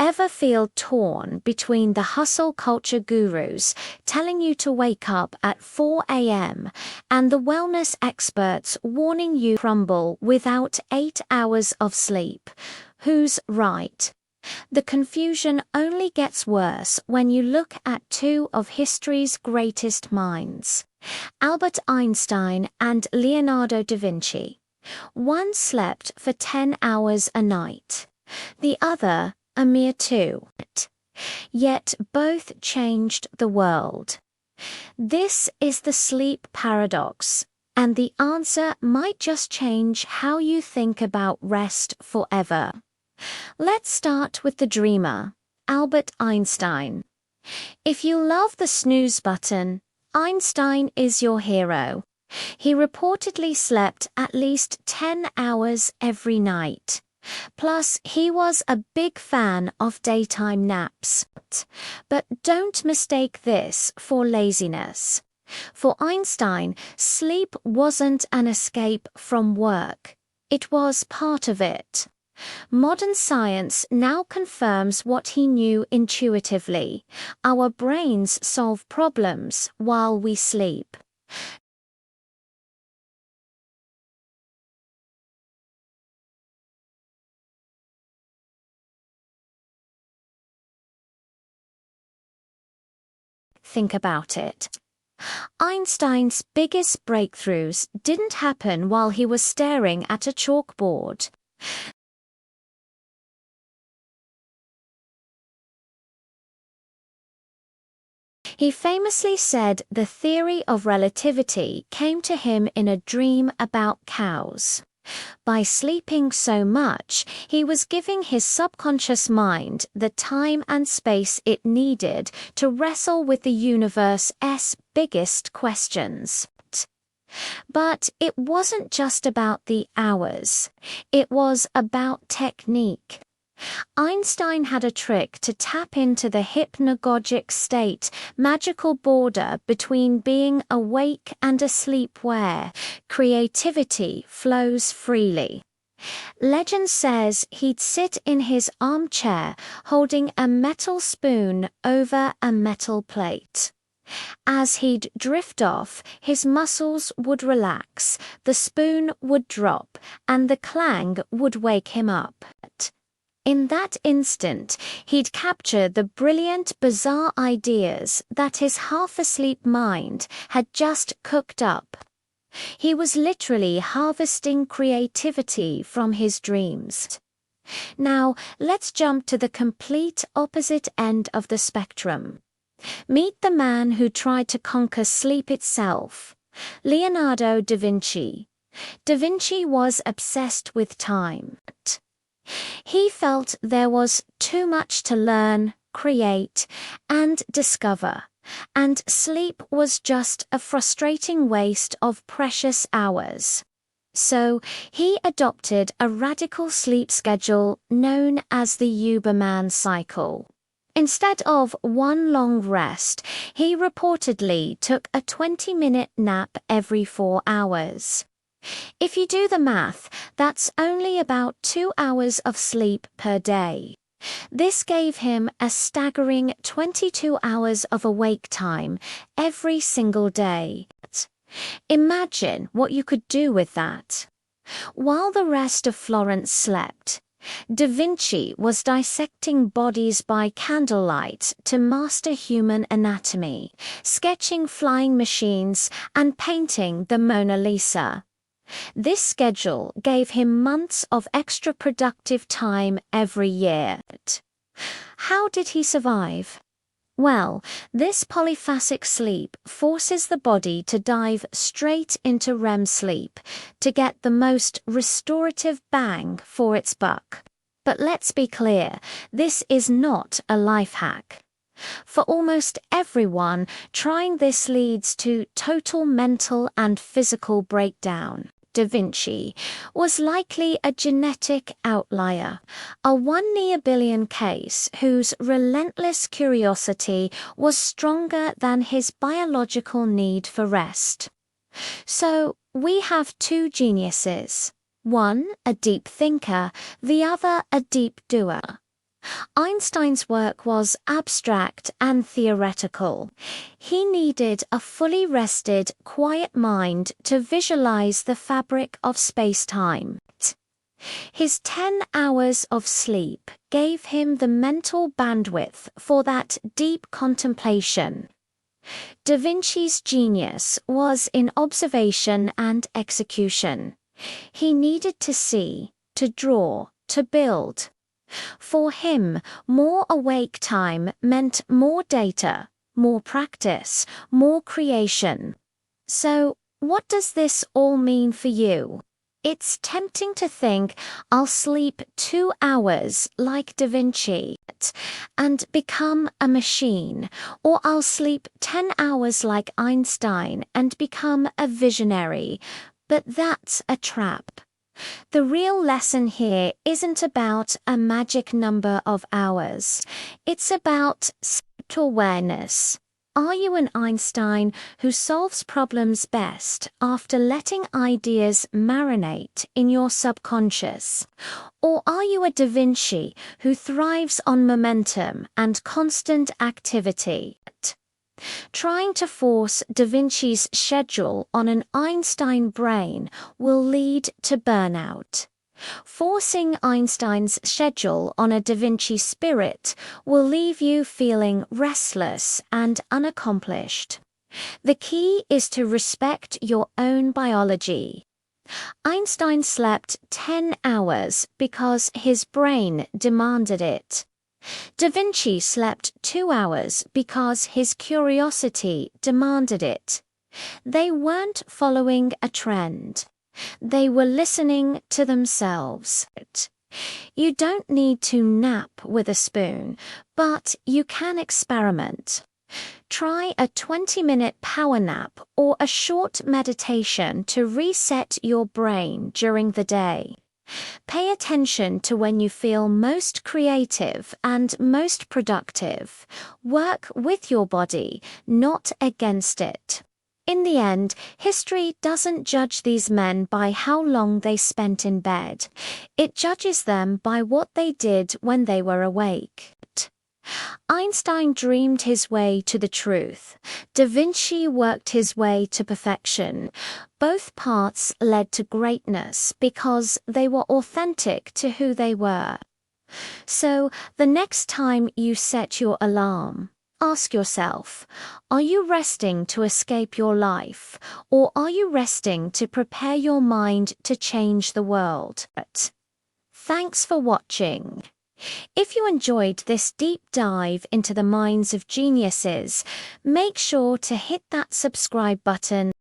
Ever feel torn between the hustle culture gurus telling you to wake up at 4 a.m. and the wellness experts warning you crumble without 8 hours of sleep? Who's right? The confusion only gets worse when you look at two of history's greatest minds, Albert Einstein and Leonardo da Vinci. One slept for 10 hours a night, the other a mere 2. Yet both changed the world. This is the sleep paradox, and the answer might just change how you think about rest forever. Let's start with the dreamer, Albert Einstein. If you love the snooze button, Einstein is your hero. He reportedly slept at least 10 hours every night. Plus, he was a big fan of daytime naps. But don't mistake this for laziness. For Einstein, sleep wasn't an escape from work. It was part of it. Modern science now confirms what he knew intuitively. Our brains solve problems while we sleep. Think about it. Einstein's biggest breakthroughs didn't happen while he was staring at a chalkboard. He famously said the theory of relativity came to him in a dream about cows. By sleeping so much, he was giving his subconscious mind the time and space it needed to wrestle with the universe's biggest questions. But it wasn't just about the hours. It was about technique. Einstein had a trick to tap into the hypnagogic state, magical border between being awake and asleep where creativity flows freely. Legend says he'd sit in his armchair holding a metal spoon over a metal plate. As he'd drift off, his muscles would relax, the spoon would drop, and the clang would wake him up. In that instant, he'd capture the brilliant, bizarre ideas that his half-asleep mind had just cooked up. He was literally harvesting creativity from his dreams. Now, let's jump to the complete opposite end of the spectrum. Meet the man who tried to conquer sleep itself, Leonardo da Vinci. Da Vinci was obsessed with time. He felt there was too much to learn, create, and discover, and sleep was just a frustrating waste of precious hours. So he adopted a radical sleep schedule known as the Huberman cycle. Instead of one long rest, he reportedly took a 20-minute nap every 4 hours. If you do the math, that's only about 2 hours of sleep per day. This gave him a staggering 22 hours of awake time every single day. Imagine what you could do with that. While the rest of Florence slept, Da Vinci was dissecting bodies by candlelight to master human anatomy, sketching flying machines, and painting the Mona Lisa. This schedule gave him months of extra productive time every year. How did he survive? Well, this polyphasic sleep forces the body to dive straight into REM sleep to get the most restorative bang for its buck. But let's be clear, this is not a life hack. For almost everyone, trying this leads to total mental and physical breakdown. Da Vinci was likely a genetic outlier, a 1 in a billion case whose relentless curiosity was stronger than his biological need for rest. So we have two geniuses, one a deep thinker, the other a deep doer. Einstein's work was abstract and theoretical. He needed a fully rested, quiet mind to visualize the fabric of space-time. His 10 hours of sleep gave him the mental bandwidth for that deep contemplation. Da Vinci's genius was in observation and execution. He needed to see, to draw, to build. For him, more awake time meant more data, more practice, more creation. So, what does this all mean for you? It's tempting to think I'll sleep 2 hours like Da Vinci and become a machine, or I'll sleep 10 hours like Einstein and become a visionary. But that's a trap. The real lesson here isn't about a magic number of hours. It's about self-awareness. Are you an Einstein who solves problems best after letting ideas marinate in your subconscious? Or are you a Da Vinci who thrives on momentum and constant activity? Trying to force Da Vinci's schedule on an Einstein brain will lead to burnout. Forcing Einstein's schedule on a Da Vinci spirit will leave you feeling restless and unaccomplished. The key is to respect your own biology. Einstein slept 10 hours because his brain demanded it. Da Vinci slept 2 hours because his curiosity demanded it. They weren't following a trend. They were listening to themselves. You don't need to nap with a spoon, but you can experiment. Try a 20-minute power nap or a short meditation to reset your brain during the day. Pay attention to when you feel most creative and most productive. Work with your body, not against it. In the end, history doesn't judge these men by how long they spent in bed. It judges them by what they did when they were awake. Einstein dreamed his way to the truth. Da Vinci worked his way to perfection. Both paths led to greatness because they were authentic to who they were. So, the next time you set your alarm, ask yourself, are you resting to escape your life, or are you resting to prepare your mind to change the world? Thanks for watching. If you enjoyed this deep dive into the minds of geniuses, make sure to hit that subscribe button